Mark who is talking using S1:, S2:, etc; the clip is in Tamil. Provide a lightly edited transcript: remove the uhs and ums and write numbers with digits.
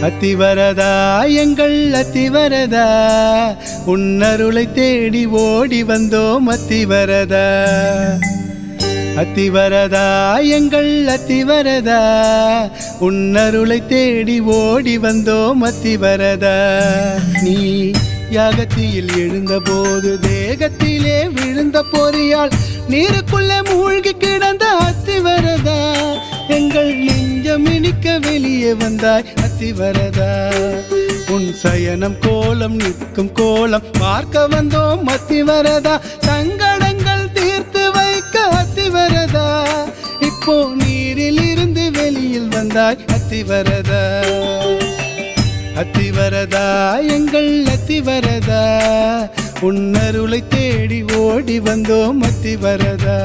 S1: அத்திவரதா எங்கள் அத்திவரதா உன்னருளை தேடி ஓடி வந்தோம் அத்திவரதா அத்திவரதா எங்கள் அத்திவரதா உன்னருளை தேடி ஓடி வந்தோம் அத்திவரதா நீ யாகத்தில் எழுந்தபோது தேகத்திலே விழுந்த பொறியால் நீருக்குள்ளே மூழ்கி கிடந்த அத்திவரதா எங்கள் நெஞ்சம் இனிக்க வெளியே வந்தாய் அத்திவரதா உன் சயனம் கோலம் நிற்கும் கோலம் பார்க்க வந்தோம் அத்திவரதா சங்கடங்கள் தீர்த்து வைக்க அத்திவரதா இப்போ நீரில் இருந்து வெளியில் வந்தாய் அத்திவரதா அத்திவரதா எங்கள் அத்திவரதா உன்னருளை தேடி ஓடி வந்தோம் அத்திவரதா